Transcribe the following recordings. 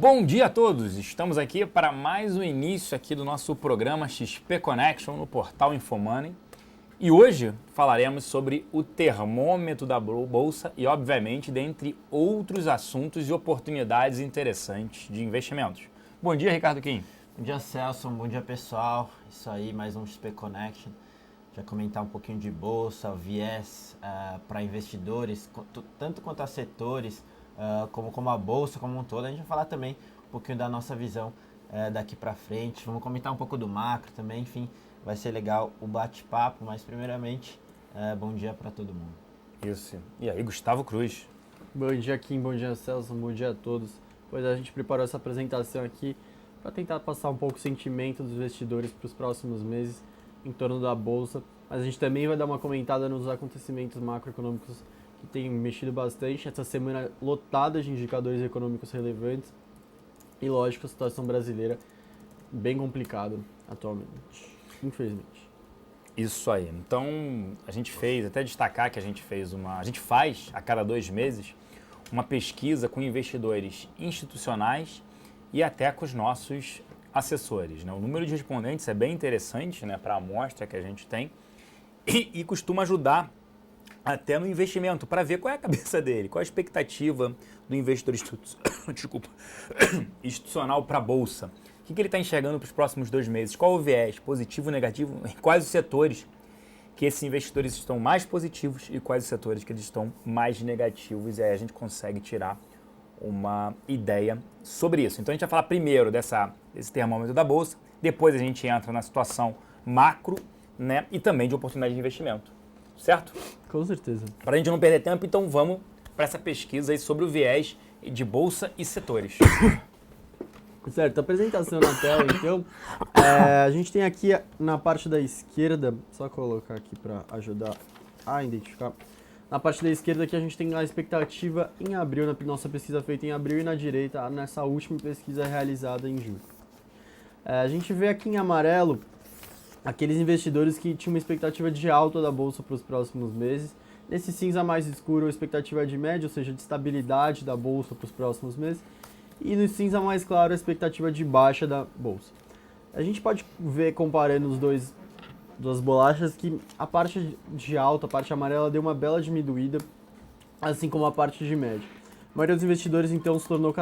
Bom dia a todos! Estamos aqui para mais um início aqui do nosso programa XP Connection no portal Infomoney. E hoje falaremos sobre o termômetro da Bolsa e, obviamente, dentre outros assuntos e oportunidades interessantes de investimentos. Bom dia, Ricardo Kim. Bom dia, Celso. Bom dia, pessoal. Isso aí, mais um XP Connection. Já comentar um pouquinho de bolsa, viés para investidores, tanto quanto a setores, como a bolsa como um todo. A gente vai falar também um pouquinho da nossa visão daqui para frente. Vamos comentar um pouco do macro também, enfim. Vai ser legal o bate-papo, mas primeiramente, bom dia para todo mundo. Isso. E aí, Gustavo Cruz. Bom dia, Kim. Bom dia, Celso. Bom dia a todos. Pois a gente preparou essa apresentação aqui para tentar passar um pouco o sentimento dos investidores para os próximos meses em torno da Bolsa, mas a gente também vai dar uma comentada nos acontecimentos macroeconômicos que têm mexido bastante. Essa semana lotada de indicadores econômicos relevantes e, lógico, a situação brasileira bem complicada atualmente, infelizmente. Isso aí. Então, a gente fez, até destacar que a gente faz a cada 2 meses uma pesquisa com investidores institucionais e até com os nossos assessores, né? O número de respondentes é bem interessante, né, para a amostra que a gente tem e costuma ajudar até no investimento, para ver qual é a cabeça dele, qual a expectativa do investidor institucional para a Bolsa. O que ele está enxergando para os próximos 2 meses? Qual o viés, positivo, negativo, e quais os setores que esses investidores estão mais positivos e quais os setores que eles estão mais negativos, e aí a gente consegue tirar uma ideia sobre isso. Então a gente vai falar primeiro desse termômetro da Bolsa, depois a gente entra na situação macro, né, e também de oportunidade de investimento, certo? Com certeza. Para a gente não perder tempo, então vamos para essa pesquisa aí sobre o viés de Bolsa e setores. Certo, apresentação na tela, então, a gente tem aqui na parte da esquerda, só colocar aqui para ajudar a identificar. Na parte da esquerda aqui a gente tem a expectativa em abril, na nossa pesquisa feita em abril, e na direita nessa última pesquisa realizada em julho. A gente vê aqui em amarelo aqueles investidores que tinham uma expectativa de alta da Bolsa para os próximos meses. Nesse cinza mais escuro, a expectativa de média, ou seja, de estabilidade da Bolsa para os próximos meses. E no cinza mais claro, a expectativa de baixa da Bolsa. A gente pode ver, comparando os duas bolachas, que a parte de alta, a parte amarela, deu uma bela diminuída, assim como a parte de média. A maioria dos investidores, então, se tornou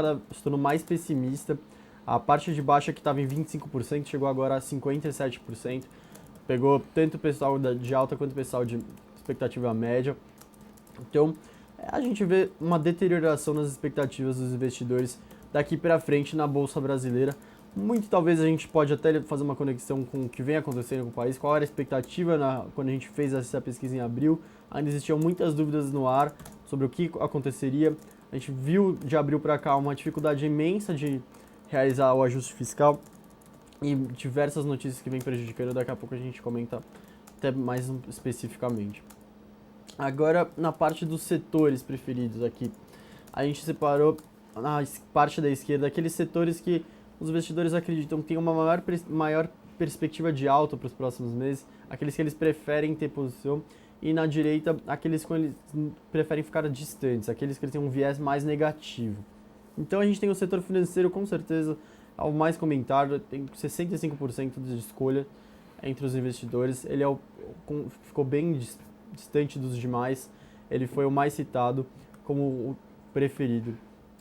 mais pessimista. A parte de baixa, que estava em 25%, chegou agora a 57%. Pegou tanto o pessoal de alta quanto o pessoal de expectativa média. Então, a gente vê uma deterioração nas expectativas dos investidores daqui para frente na Bolsa Brasileira. Muito talvez a gente pode até fazer uma conexão com o que vem acontecendo com o país. Qual era a expectativa quando a gente fez essa pesquisa em abril? Ainda existiam muitas dúvidas no ar sobre o que aconteceria. A gente viu de abril para cá uma dificuldade imensa de realizar o ajuste fiscal e diversas notícias que vêm prejudicando. Daqui a pouco a gente comenta até mais especificamente. Agora, na parte dos setores preferidos aqui, a gente separou na parte da esquerda aqueles setores que os investidores acreditam que tem uma maior perspectiva de alta para os próximos meses, aqueles que eles preferem ter posição, e na direita, aqueles que eles preferem ficar distantes, aqueles que eles têm um viés mais negativo. Então a gente tem o setor financeiro, com certeza, ao mais comentado, tem 65% de escolha entre os investidores, ele ficou bem distante dos demais, ele foi o mais citado como o preferido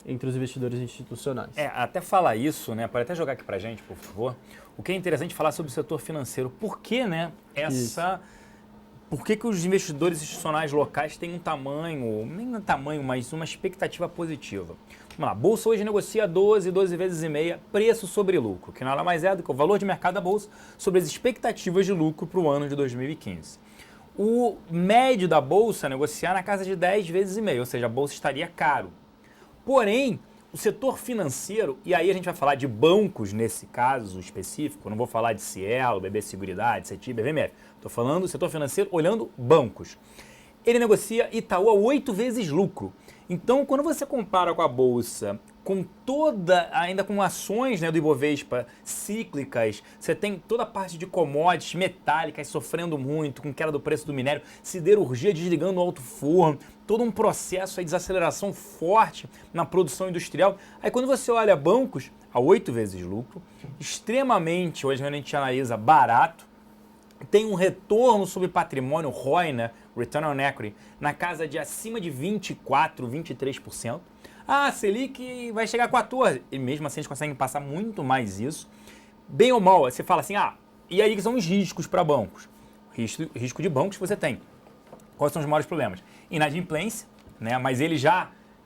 entre os investidores institucionais. Até falar isso, né? Pode até jogar aqui pra gente, por favor. O que é interessante falar sobre o setor financeiro. Por que, né, Por que os investidores institucionais locais têm um tamanho, nem um tamanho, mas uma expectativa positiva? Vamos lá, a Bolsa hoje negocia 12 vezes e meia preço sobre lucro, que nada mais é do que o valor de mercado da Bolsa sobre as expectativas de lucro para o ano de 2015. O médio da Bolsa negocia na casa de 10 vezes e meia, ou seja, a Bolsa estaria caro. Porém, o setor financeiro, e aí a gente vai falar de bancos nesse caso específico, não vou falar de Cielo, BB Seguridade, CETI, BVMF, estou falando do setor financeiro olhando bancos. Ele negocia Itaú a 8 vezes lucro. Então, quando você compara com a Bolsa ainda com ações, né, do Ibovespa cíclicas, você tem toda a parte de commodities metálicas sofrendo muito, com queda do preço do minério, siderurgia desligando o alto forno, todo um processo aí de desaceleração forte na produção industrial. Aí quando você olha bancos, a 8 vezes lucro, extremamente, hoje a gente analisa, barato, tem um retorno sobre patrimônio, ROI, né, Return on Equity, na casa de acima de 24%, 23%. Ah, Selic vai chegar a 14%. E mesmo assim eles conseguem passar muito mais isso. Bem ou mal, você fala assim, e aí que são os riscos para bancos? Risco de bancos que você tem. Quais são os maiores problemas? Inadimplência, né? Mas eles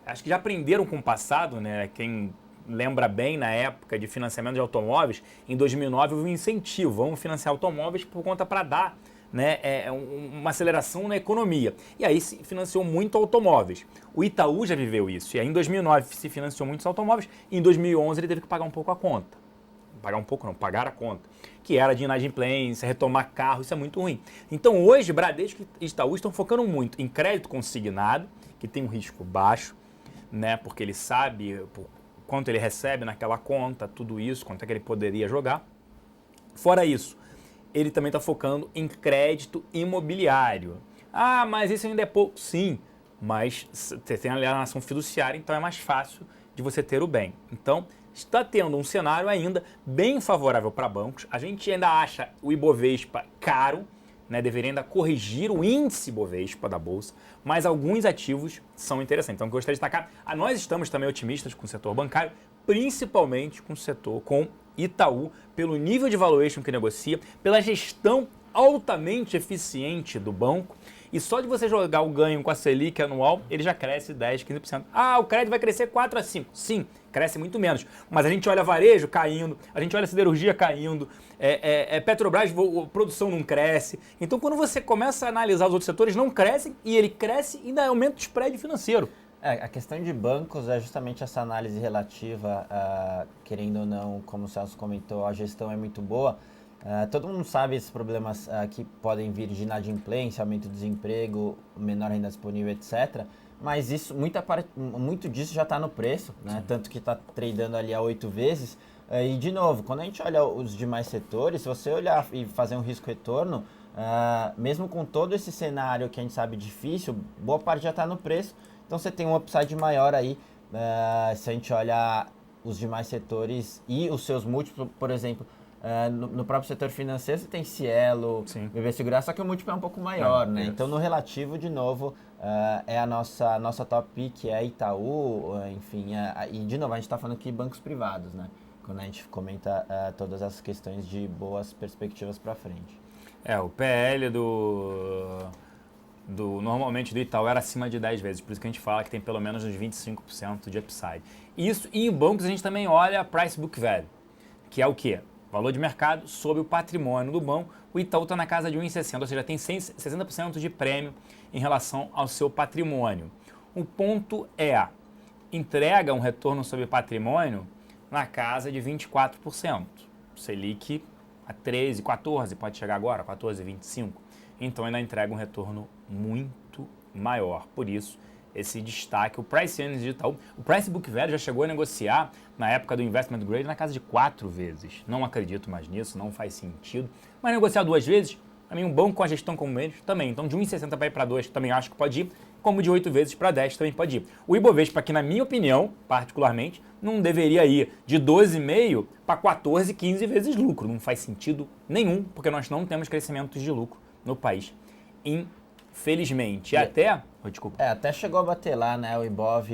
acho que já aprenderam com o passado, né? Quem lembra bem, na época de financiamento de automóveis, em 2009 houve um incentivo, vamos financiar automóveis por conta para dar, né, uma aceleração na economia. E aí se financiou muito automóveis. O Itaú já viveu isso. E aí em 2009 se financiou muitos automóveis e em 2011 ele teve que pagar um pouco a conta. Pagar a conta. Que era de inadimplência, retomar carro, isso é muito ruim. Então hoje Bradesco e Itaú estão focando muito em crédito consignado, que tem um risco baixo, né, porque ele sabe quanto ele recebe naquela conta, tudo isso, quanto é que ele poderia jogar. Fora isso, ele também está focando em crédito imobiliário. Ah, mas isso ainda é pouco. Sim, mas você tem a alienação fiduciária, então é mais fácil de você ter o bem. Então, está tendo um cenário ainda bem favorável para bancos. A gente ainda acha o Ibovespa caro, né? Deveria ainda corrigir o índice Ibovespa da Bolsa, mas alguns ativos são interessantes. Então, eu gostaria de destacar, nós estamos também otimistas com o setor bancário, principalmente com o setor, com Itaú, pelo nível de valuation que negocia, pela gestão altamente eficiente do banco, e só de você jogar o ganho com a Selic anual, ele já cresce 10%, 15%. Ah, o crédito vai crescer 4 a 5%. Sim, cresce muito menos. Mas a gente olha varejo caindo, a gente olha siderurgia caindo, Petrobras, a produção não cresce. Então, quando você começa a analisar os outros setores, não crescem, e ele cresce e ainda aumenta o spread financeiro. A questão de bancos é justamente essa análise relativa, querendo ou não, como o Celso comentou, a gestão é muito boa. Todo mundo sabe esses problemas que podem vir de inadimplência, aumento do desemprego, menor renda disponível, etc. Mas isso, muito disso já está no preço, né? Tanto que está tradando ali a 8 vezes. E, de novo, quando a gente olha os demais setores, se você olhar e fazer um risco-retorno, mesmo com todo esse cenário que a gente sabe difícil, boa parte já está no preço. Então você tem um upside maior aí, se a gente olha os demais setores e os seus múltiplos, por exemplo, no próprio setor financeiro você tem Cielo, BB Seguridade, só que o múltiplo é um pouco maior, né? Então no relativo, de novo, é a nossa top pick, é Itaú, enfim, e de novo a gente está falando aqui de bancos privados, né? Quando a gente comenta todas as questões de boas perspectivas para frente. O PL normalmente do Itaú era acima de 10 vezes, por isso que a gente fala que tem pelo menos uns 25% de upside. Isso, e em bancos a gente também olha Price Book Value, que é o quê? Valor de mercado sobre o patrimônio do banco. O Itaú está na casa de 1,60, ou seja, tem 60% de prêmio em relação ao seu patrimônio. O ponto entrega um retorno sobre patrimônio na casa de 24%. Selic a 13, 14, pode chegar agora, 14, 25. Então ainda entrega um retorno muito maior. Por isso, esse destaque, o Price Earnings de Itaú, o Price Book Value já chegou a negociar na época do Investment Grade na casa de 4 vezes. Não acredito mais nisso, não faz sentido. Mas negociar 2 vezes, para mim um banco com a gestão como eles também. Então de 1,60 para ir para 2 também acho que pode ir, como de 8 vezes para 10 também pode ir. O Ibovespa, que na minha opinião, particularmente, não deveria ir de 12,5 para 14, 15 vezes lucro. Não faz sentido nenhum, porque nós não temos crescimentos de lucro no país, infelizmente. Desculpa. Até chegou a bater lá, né? O Ibov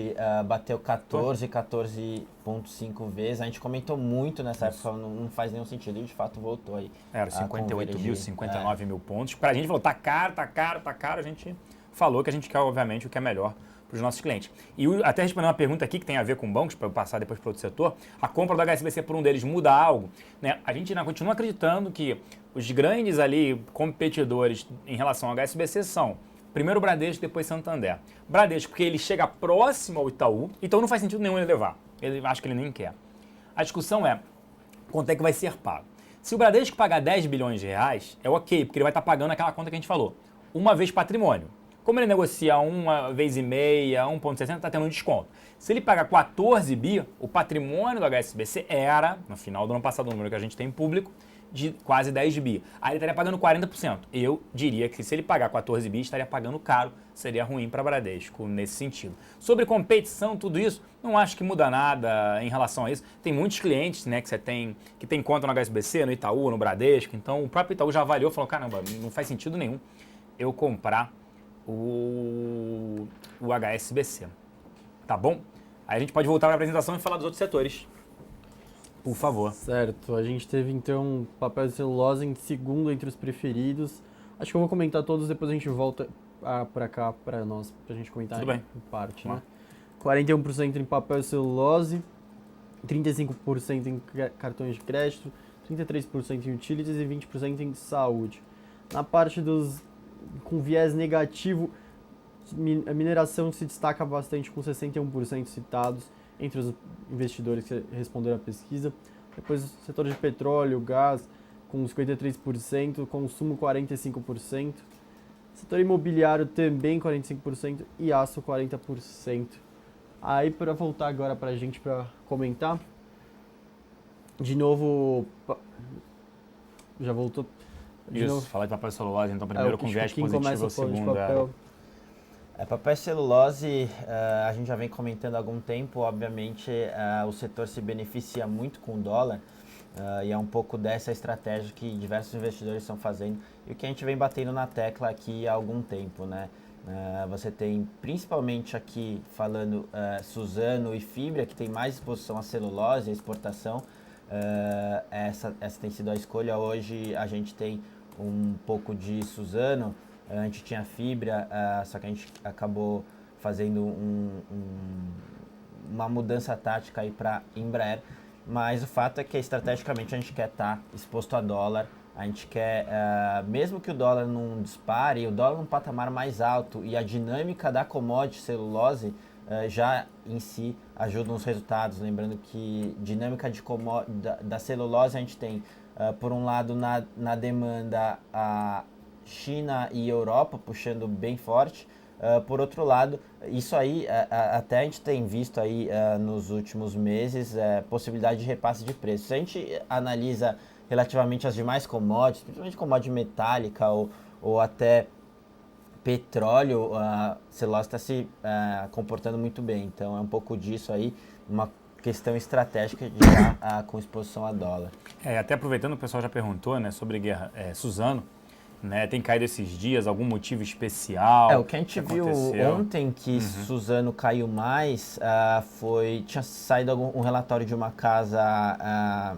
bateu 14,5 vezes. A gente comentou muito nessa época, não faz nenhum sentido. E de fato voltou aí. Era 58 mil, 59 mil pontos. Pra gente falou, tá caro. A gente falou que a gente quer, obviamente, o que é melhor para os nossos clientes. E até respondendo uma pergunta aqui que tem a ver com bancos, para eu passar depois para outro setor, a compra do HSBC por um deles muda algo, né? A gente ainda continua acreditando que os grandes ali competidores em relação ao HSBC são primeiro o Bradesco, depois Santander. Bradesco, porque ele chega próximo ao Itaú, então não faz sentido nenhum ele levar. Ele acho que ele nem quer. A discussão é quanto é que vai ser pago. Se o Bradesco pagar 10 bilhões de reais, é ok, porque ele vai estar pagando aquela conta que a gente falou. Uma vez patrimônio. Como ele negocia 1,5, 1,60, está tendo um desconto. Se ele pagar 14 bi, o patrimônio do HSBC era, no final do ano passado, o número que a gente tem em público, de quase 10 bi. Aí ele estaria pagando 40%. Eu diria que se ele pagar 14 bi, estaria pagando caro, seria ruim para Bradesco nesse sentido. Sobre competição, tudo isso, não acho que muda nada em relação a isso. Tem muitos clientes, né, que você tem, que tem conta no HSBC, no Itaú, no Bradesco, então o próprio Itaú já avaliou e falou, caramba, não faz sentido nenhum eu comprar o HSBC. Tá bom? Aí a gente pode voltar para a apresentação e falar dos outros setores. Por favor. Certo, a gente teve então papel de celulose em segundo entre os preferidos. Acho que eu vou comentar todos, depois a gente volta para cá para nós, pra gente comentar Tudo bem. em parte, né? 41% em papel e celulose, 35% em cartões de crédito, 33% em utilities e 20% em saúde. Na parte dos com viés negativo, a mineração se destaca bastante com 61% citados entre os investidores que responderam à pesquisa. Depois o setor de petróleo, gás com 53%, consumo 45%, setor imobiliário também 45% e aço 40%. Aí para voltar agora para a gente para comentar, de novo, já voltou. Isso, falar de papel e celulose, então primeiro com viés positivo, o segundo papel e celulose, a gente já vem comentando há algum tempo, obviamente o setor se beneficia muito com o dólar e é um pouco dessa estratégia que diversos investidores estão fazendo e o que a gente vem batendo na tecla aqui há algum tempo, né? Você tem principalmente aqui falando Suzano e Fibra, que tem mais exposição à celulose, à exportação, essa tem sido a escolha. Hoje a gente tem um pouco de Suzano, a gente tinha Fibra, só que a gente acabou fazendo uma mudança tática aí para Embraer, mas o fato é que estrategicamente a gente quer estar exposto a dólar, a gente quer, mesmo que o dólar não dispare, o dólar num patamar mais alto e a dinâmica da commodity celulose já em si ajuda nos resultados, lembrando que dinâmica da celulose a gente tem, por um lado, na demanda a China e Europa puxando bem forte, por outro lado, isso aí até a gente tem visto aí nos últimos meses possibilidade de repasse de preços. Se a gente analisa relativamente às demais commodities, principalmente commodity metálica ou até petróleo, a celulose está se comportando muito bem. Então é um pouco disso aí, uma questão estratégica de com exposição a dólar. Até aproveitando, o pessoal já perguntou, né, sobre guerra, Suzano, né, tem caído esses dias, algum motivo especial? O que a gente viu ontem que Suzano caiu mais, tinha saído um relatório de uma casa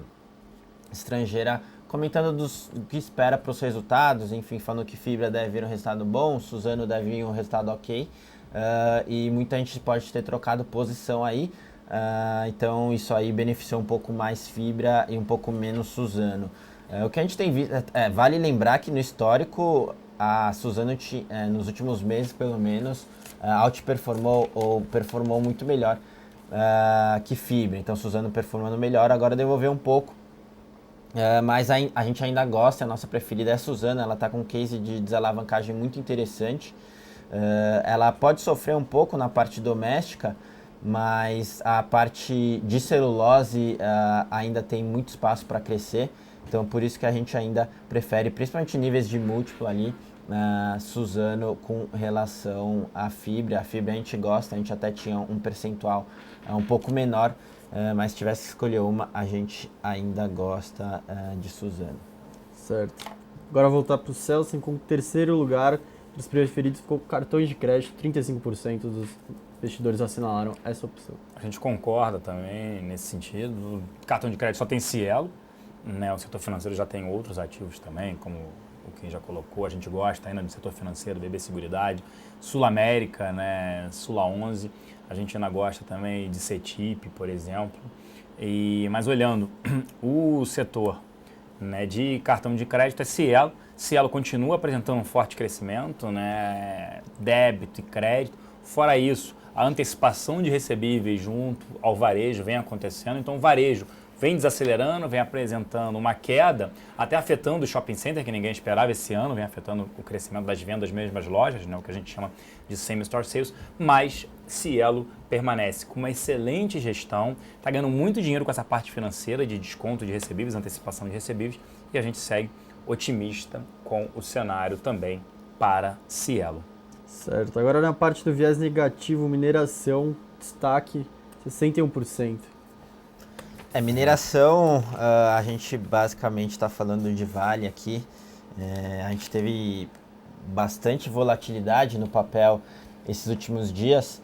estrangeira comentando do que espera para os resultados, enfim, falando que Fibra deve vir um resultado bom, Suzano deve vir um resultado ok, e muita gente pode ter trocado posição aí, então isso aí beneficiou um pouco mais Fibra e um pouco menos Suzano. O que a gente tem visto, vale lembrar que no histórico a Suzano nos últimos meses pelo menos outperformou ou performou muito melhor que Fibra, então Suzano performando melhor, agora devolveu um pouco. Mas a gente ainda gosta, a nossa preferida é a Suzano, ela está com um case de desalavancagem muito interessante. Ela pode sofrer um pouco na parte doméstica, mas a parte de celulose ainda tem muito espaço para crescer. Então por isso que a gente ainda prefere, principalmente níveis de múltiplo ali, Suzano com relação à Fibra. A Fibra a gente gosta, a gente até tinha um percentual um pouco menor, mas se tivesse que escolher uma, a gente ainda gosta de Suzano. Certo. Agora voltar para o Celsin com o terceiro lugar dos preferidos ficou cartões de crédito, 35% dos investidores assinalaram essa opção. A gente concorda também nesse sentido. O cartão de crédito só tem Cielo, né? O setor financeiro já tem outros ativos também, como o que já colocou. A gente gosta ainda do setor financeiro, BB Seguridade, Sul América, né? Sula 11. A gente ainda gosta também de CETIP, por exemplo. Mas olhando o setor, né, de cartão de crédito é Cielo. Cielo continua apresentando um forte crescimento, né, débito e crédito. Fora isso, a antecipação de recebíveis junto ao varejo vem acontecendo. Então o varejo vem desacelerando, vem apresentando uma queda, até afetando o shopping center, que ninguém esperava esse ano, vem afetando o crescimento das vendas mesmo das lojas, né, o que a gente chama de same-store sales, mas Cielo permanece com uma excelente gestão, está ganhando muito dinheiro com essa parte financeira de desconto de recebíveis, antecipação de recebíveis, e a gente segue otimista com o cenário também para Cielo. Certo, agora na parte do viés negativo, mineração, destaque 61%. Mineração, a gente basicamente está falando de Vale aqui. A gente teve bastante volatilidade no papel esses últimos dias.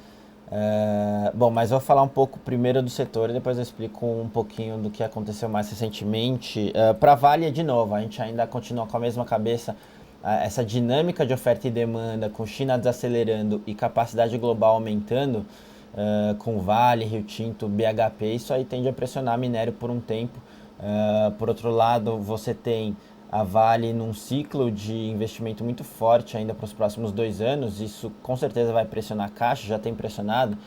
Bom, mas vou falar um pouco primeiro do setor e depois eu explico um pouquinho do que aconteceu mais recentemente. Para Vale, de novo, a gente ainda continua com a mesma cabeça. Essa dinâmica de oferta e demanda, com China desacelerando e capacidade global aumentando, com Vale, Rio Tinto, BHP, isso aí tende a pressionar minério por um tempo. Por outro lado, você tem a Vale num ciclo de investimento muito forte ainda para os próximos 2 anos, isso com certeza vai pressionar a caixa, já tem pressionado,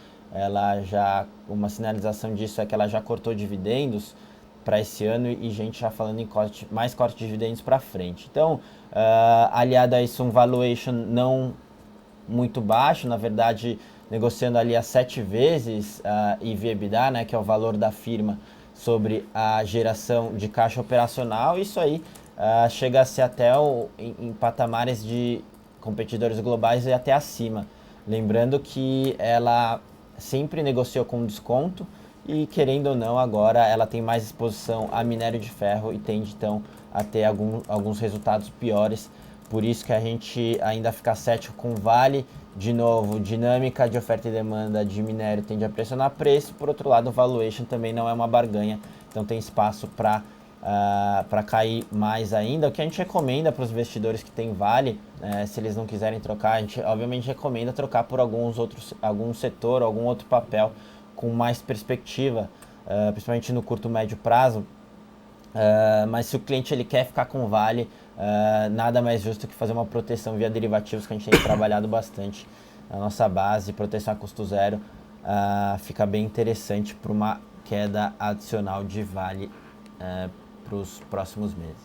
uma sinalização disso é que ela já cortou dividendos para esse ano e gente já falando em mais corte de dividendos para frente. Então, aliado a isso, um valuation não muito baixo, na verdade, negociando ali a 7 vezes EV/EBITDA, né, que é o valor da firma sobre a geração de caixa operacional, isso aí chega a ser até em patamares de competidores globais e até acima. Lembrando que ela sempre negociou com desconto e, querendo ou não, agora ela tem mais exposição a minério de ferro e tende então a ter alguns resultados piores. Por isso que a gente ainda fica cético com Vale. De novo, dinâmica de oferta e demanda de minério tende a pressionar preço. Por outro lado, o valuation também não é uma barganha, então tem espaço para cair mais ainda. O que a gente recomenda para os investidores que têm Vale, se eles não quiserem trocar, a gente obviamente recomenda trocar por algum setor, algum outro papel com mais perspectiva, principalmente no curto médio prazo. Mas se o cliente ele quer ficar com Vale, nada mais justo que fazer uma proteção via derivativos, que a gente tem trabalhado bastante na nossa base, proteção a custo zero, fica bem interessante para uma queda adicional de Vale para os próximos meses.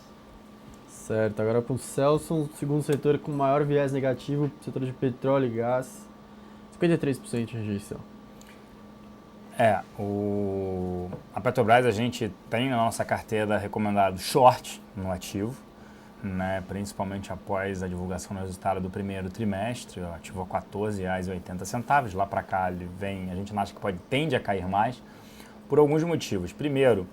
Certo, agora para o Celso, segundo setor com maior viés negativo, setor de petróleo e gás, 53% de rejeição. A Petrobras, a gente tem na nossa carteira recomendado short no ativo, né, principalmente após a divulgação do resultado do primeiro trimestre, o ativo a R$ 14,80, lá para cá ele vem, a gente acha que tende a cair mais, por alguns motivos. Primeiro,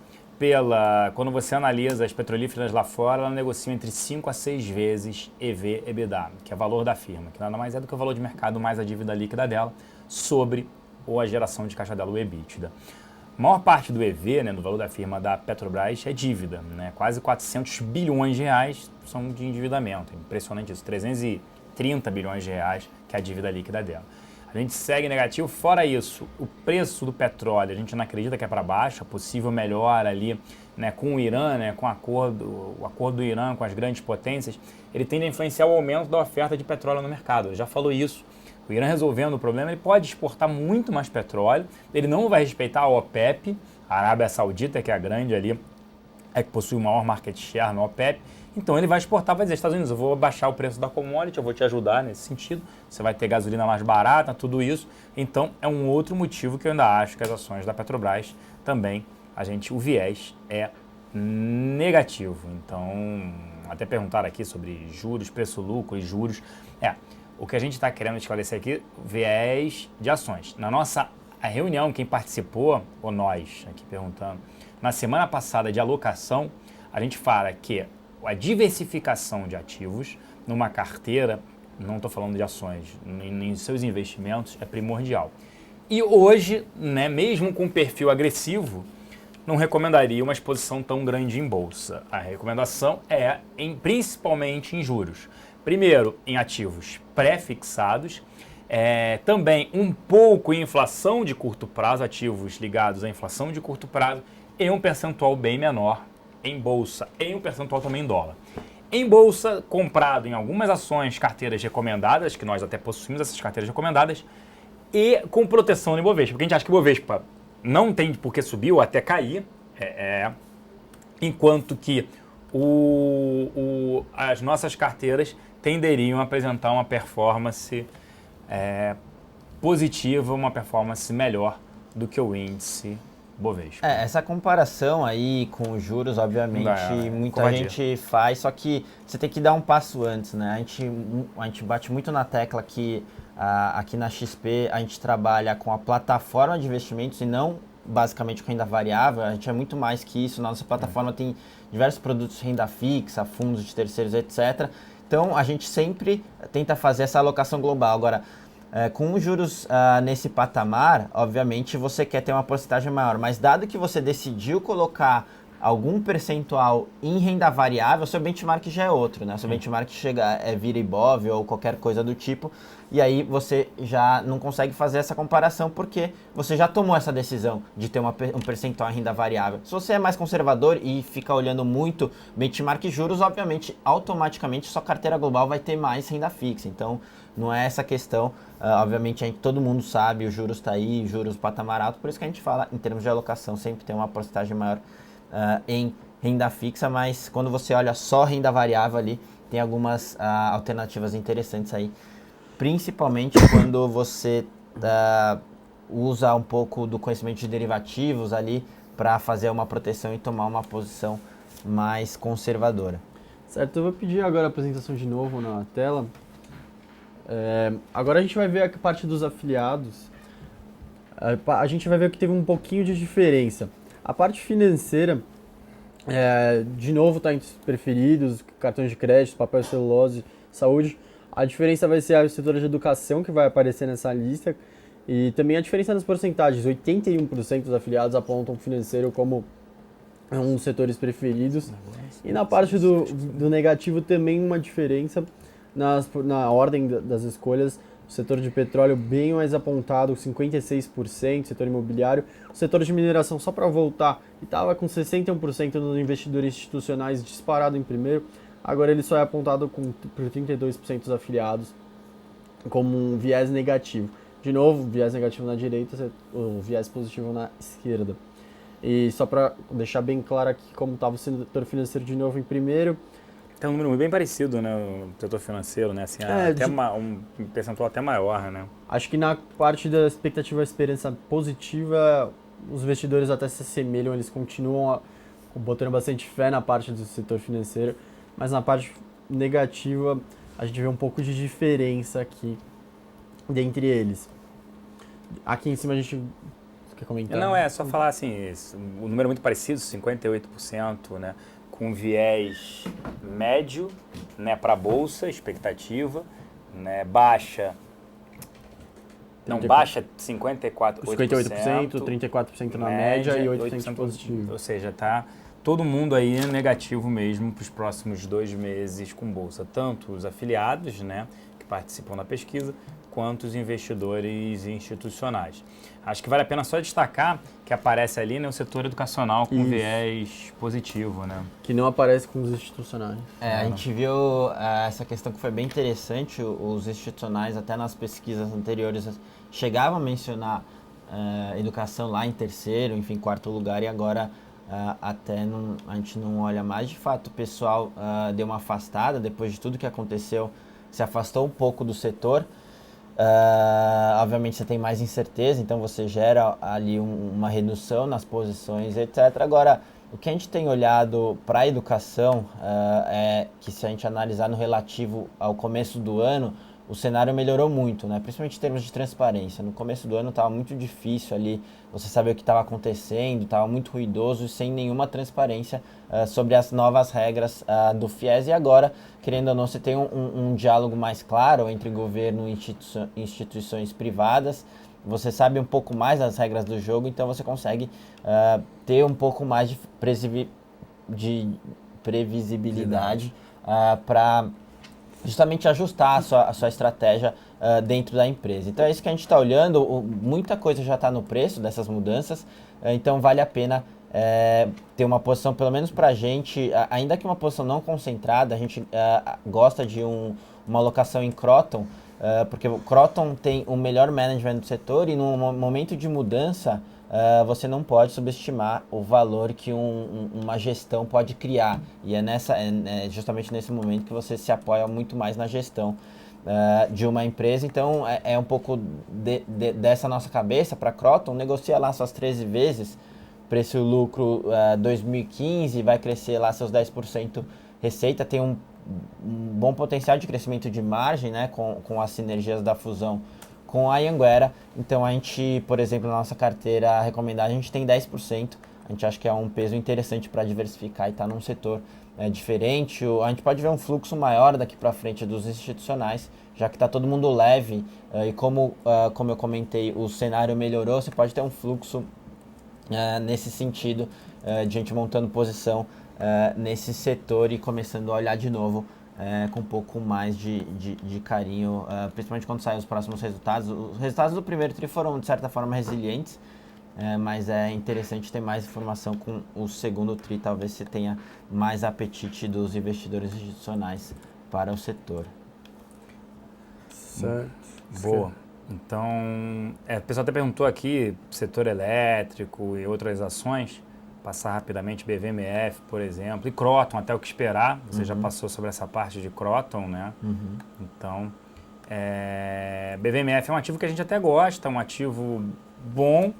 quando você analisa as petrolíferas lá fora, ela negocia entre 5 a 6 vezes EV/EBITDA, que é o valor da firma, que nada mais é do que o valor de mercado mais a dívida líquida dela, sobre ou a geração de caixa dela, o EBITDA. A maior parte do EV, né, do valor da firma da Petrobras, é dívida, né? Quase 400 bilhões de reais são de endividamento. É impressionante isso, 330 bilhões de reais que é a dívida líquida dela. A gente segue negativo. Fora isso, o preço do petróleo, a gente não acredita que é para baixo, a possível melhora ali, né, com o Irã, né, com o acordo do Irã com as grandes potências, ele tende a influenciar o aumento da oferta de petróleo no mercado. Ele já falou isso. O Irã resolvendo o problema, ele pode exportar muito mais petróleo, ele não vai respeitar a OPEP, a Arábia Saudita, que é a grande ali, que possui o maior market share no OPEP, então ele vai exportar, vai dizer, Estados Unidos, eu vou baixar o preço da commodity, eu vou te ajudar nesse sentido, você vai ter gasolina mais barata, tudo isso, então é um outro motivo que eu ainda acho que as ações da Petrobras também, o viés é negativo, então até perguntaram aqui sobre juros, preço-lucro e juros, o que a gente está querendo esclarecer aqui, viés de ações. Na nossa reunião, quem participou, ou nós, aqui perguntando, na semana passada de alocação, a gente fala que a diversificação de ativos numa carteira, não estou falando de ações, em seus investimentos, é primordial. E hoje, né, mesmo com perfil agressivo, não recomendaria uma exposição tão grande em bolsa. A recomendação é principalmente em juros. Primeiro, em ativos pré-fixados, também um pouco em inflação de curto prazo, ativos ligados à inflação de curto prazo, e um percentual bem menor em bolsa, e um percentual também em dólar. Em bolsa, comprado em algumas ações, carteiras recomendadas, que nós até possuímos essas carteiras recomendadas, e com proteção no Ibovespa, porque a gente acha que o Ibovespa não tem por que subir ou até cair, Enquanto que as nossas carteiras tenderiam a apresentar uma performance positiva, uma performance melhor do que o índice Bovespa. Essa comparação aí com os juros, obviamente, muita gente faz, só que você tem que dar um passo antes, né? A gente bate muito na tecla que aqui na XP a gente trabalha com a plataforma de investimentos e não basicamente com renda variável. A gente é muito mais que isso. Nossa plataforma tem diversos produtos de renda fixa, fundos de terceiros, etc. Então, a gente sempre tenta fazer essa alocação global. Agora, com os juros nesse patamar, obviamente você quer ter uma porcentagem maior, mas dado que você decidiu colocar algum percentual em renda variável, seu benchmark já é outro, né? Seu benchmark vira Ibov ou qualquer coisa do tipo, e aí você já não consegue fazer essa comparação porque você já tomou essa decisão de ter um percentual em renda variável. Se você é mais conservador e fica olhando muito benchmark e juros, obviamente, automaticamente sua carteira global vai ter mais renda fixa. Então, não é essa questão. Obviamente, todo mundo sabe, o juros está aí, juros patamar alto, por isso que a gente fala, em termos de alocação, sempre tem uma porcentagem maior em renda fixa, mas quando você olha só renda variável ali, tem algumas alternativas interessantes aí, principalmente quando você usa um pouco do conhecimento de derivativos ali para fazer uma proteção e tomar uma posição mais conservadora. Certo, eu vou pedir agora a apresentação de novo na tela. Agora a gente vai ver a parte dos afiliados. A gente vai ver que teve um pouquinho de diferença. A parte financeira, de novo, está entre os preferidos, cartões de crédito, papel celulose, saúde. A diferença vai ser a setor de educação, que vai aparecer nessa lista. E também a diferença nas porcentagens. 81% dos afiliados apontam o financeiro como um dos setores preferidos. E na parte do negativo também uma diferença na ordem das escolhas. O setor de petróleo bem mais apontado, 56%, setor imobiliário. O setor de mineração, só para voltar, estava com 61% dos investidores institucionais disparado em primeiro. Agora ele só é apontado por 32% dos afiliados como um viés negativo. De novo, viés negativo na direita, o viés positivo na esquerda. E só para deixar bem claro aqui como estava o setor financeiro de novo em primeiro. Tem um número bem parecido, né, no setor financeiro, né, assim, até um percentual até maior, né. Acho que na parte da expectativa e esperança positiva, os investidores até se assemelham, eles continuam botando bastante fé na parte do setor financeiro, mas na parte negativa a gente vê um pouco de diferença aqui dentre eles. Aqui em cima a gente quer comentar? Não, só falar assim, o número é muito parecido, 58%, né, com viés médio, né, para a bolsa, expectativa, né, baixa 54%, 34% na média e 8% positivo. Ou seja, tá todo mundo aí negativo mesmo para os próximos 2 meses com bolsa, tanto os afiliados, né, que participam da pesquisa, quanto os investidores institucionais. Acho que vale a pena só destacar que aparece ali, né, o setor educacional com viés positivo, né? Que não aparece com os institucionais. A gente viu essa questão que foi bem interessante. Os institucionais, até nas pesquisas anteriores, chegavam a mencionar educação lá em terceiro, enfim, quarto lugar, e agora a gente não olha mais. De fato, o pessoal deu uma afastada depois de tudo que aconteceu, se afastou um pouco do setor. Obviamente você tem mais incerteza, então você gera ali uma redução nas posições, etc. Agora, o que a gente tem olhado para a educação é que, se a gente analisar no relativo ao começo do ano, o cenário melhorou muito, né? Principalmente em termos de transparência. No começo do ano estava muito difícil ali você saber o que estava acontecendo, estava muito ruidoso e sem nenhuma transparência sobre as novas regras do FIES. E agora, querendo ou não, você tem um diálogo mais claro entre governo e instituições privadas. Você sabe um pouco mais das regras do jogo, então você consegue ter um pouco mais de previsibilidade para justamente ajustar a sua estratégia dentro da empresa. Então é isso que a gente está olhando. Muita coisa já está no preço dessas mudanças, então vale a pena ter uma posição, pelo menos para a gente, ainda que uma posição não concentrada. A gente gosta de uma alocação em Kroton, porque o Kroton tem o melhor management do setor, e no momento de mudança você não pode subestimar o valor que uma gestão pode criar. E é justamente nesse momento que você se apoia muito mais na gestão de uma empresa. Então, é um pouco dessa nossa cabeça para a Kroton, negocia lá suas 13 vezes, preço-lucro 2015, vai crescer lá seus 10% receita, tem um bom potencial de crescimento de margem, né, com as sinergias da fusão com a Anhanguera. Então a gente, por exemplo, na nossa carteira recomendada, a gente tem 10%. A gente acha que é um peso interessante para diversificar e estar num setor diferente. A gente pode ver um fluxo maior daqui para frente dos institucionais, já que está todo mundo leve. E como eu comentei, o cenário melhorou, você pode ter um fluxo nesse sentido, de gente montando posição nesse setor e começando a olhar de novo com um pouco mais de carinho, principalmente quando saem os próximos resultados. Os resultados do primeiro TRI foram, de certa forma, resilientes, mas é interessante ter mais informação com o segundo TRI, talvez você tenha mais apetite dos investidores institucionais para o setor. Certo. Boa. Então, o pessoal até perguntou aqui, setor elétrico e outras ações, passar rapidamente BVMF, por exemplo, e Kroton, até o que esperar. Você já passou sobre essa parte de Kroton, né? Então, BVMF é um ativo que a gente até gosta, um ativo bom,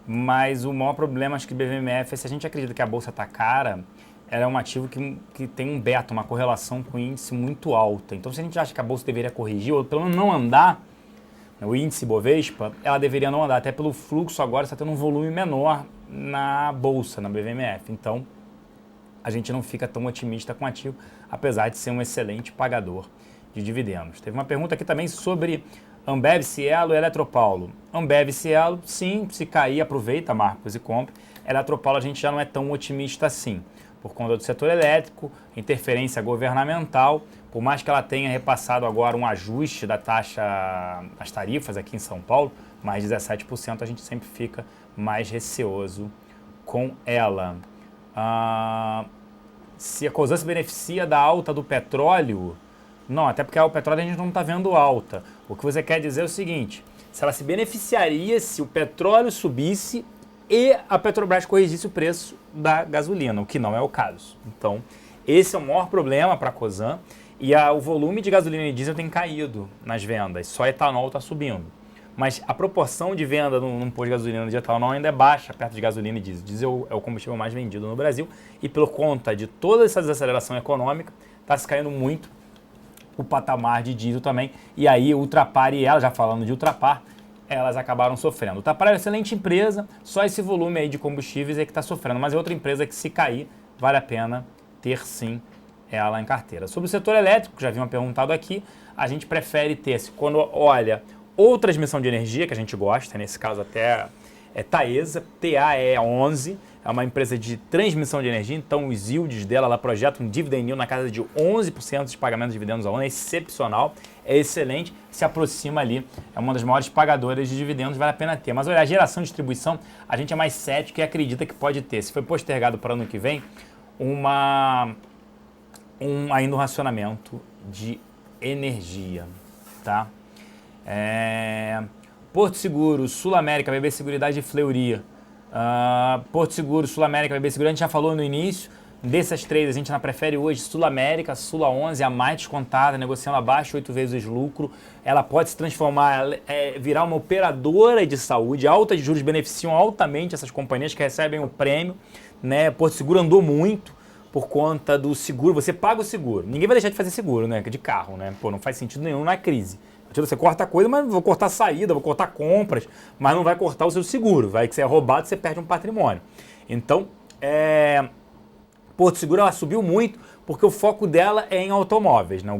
mas o maior problema, acho que BVMF é se a gente acredita que a bolsa está cara, ela é um ativo que tem um beta, uma correlação com o índice muito alta. Então, se a gente acha que a bolsa deveria corrigir, ou pelo menos não andar, o índice Bovespa, ela deveria não andar, até pelo fluxo agora está tendo um volume menor na bolsa, na BVMF. Então, a gente não fica tão otimista com o ativo, apesar de ser um excelente pagador de dividendos. Teve uma pergunta aqui também sobre Ambev, Cielo e Eletropaulo. Ambev e Cielo, sim, se cair, aproveita, Marcos, e compre. Eletropaulo a gente já não é tão otimista assim, por conta do setor elétrico, interferência governamental. Por mais que ela tenha repassado agora um ajuste da taxa, as tarifas aqui em São Paulo, mais 17%, a gente sempre fica mais receoso com ela. Se a Cosan se beneficia da alta do petróleo, não, até porque o petróleo a gente não está vendo alta. O que você quer dizer é o seguinte, se ela se beneficiaria se o petróleo subisse e a Petrobras corrigisse o preço da gasolina, o que não é o caso. Então, esse é o maior problema para a Cosan. E o volume de gasolina e diesel tem caído nas vendas, só etanol está subindo. Mas a proporção de venda num posto de gasolina de etanol ainda é baixa, perto de gasolina e diesel. Diesel é o combustível mais vendido no Brasil e por conta de toda essa desaceleração econômica, está se caindo muito o patamar de diesel também. E aí Ultrapar e ela, já falando de Ultrapar, elas acabaram sofrendo. Ultrapar é uma excelente empresa, só esse volume aí de combustíveis é que está sofrendo. Mas é outra empresa que se cair, vale a pena ter sim ela em carteira. Sobre o setor elétrico, já haviam perguntado aqui, a gente prefere ter, quando olha, ou transmissão de energia, que a gente gosta, nesse caso até Taesa, TAE11, é uma empresa de transmissão de energia, então os yields dela, ela projeta um dividend yield na casa de 11% de pagamento de dividendos ao ano, é excepcional, é excelente, se aproxima ali, é uma das maiores pagadoras de dividendos, vale a pena ter. Mas olha, a geração e distribuição, a gente é mais cético e acredita que pode ter. Se foi postergado para o ano que vem, ainda um racionamento de energia, tá? Porto Seguro, Sul América, BB Seguridade e Fleury. Porto Seguro, Sul América, BB Seguridade, a gente já falou no início. Dessas três, a gente prefere hoje Sul América, Sula 11, a mais descontada, negociando abaixo 8 vezes lucro. Ela pode se transformar, virar uma operadora de saúde. Alta de juros beneficiam altamente essas companhias que recebem o prêmio, né? Porto Seguro andou muito por conta do seguro, você paga o seguro. Ninguém vai deixar de fazer seguro, né? De carro, né? Pô, não faz sentido nenhum na crise. Você corta coisa, mas vou cortar saída, vou cortar compras, mas não vai cortar o seu seguro. Vai que você é roubado, você perde um patrimônio. Então, Porto Seguro, ela subiu muito porque o foco dela é em automóveis, né? A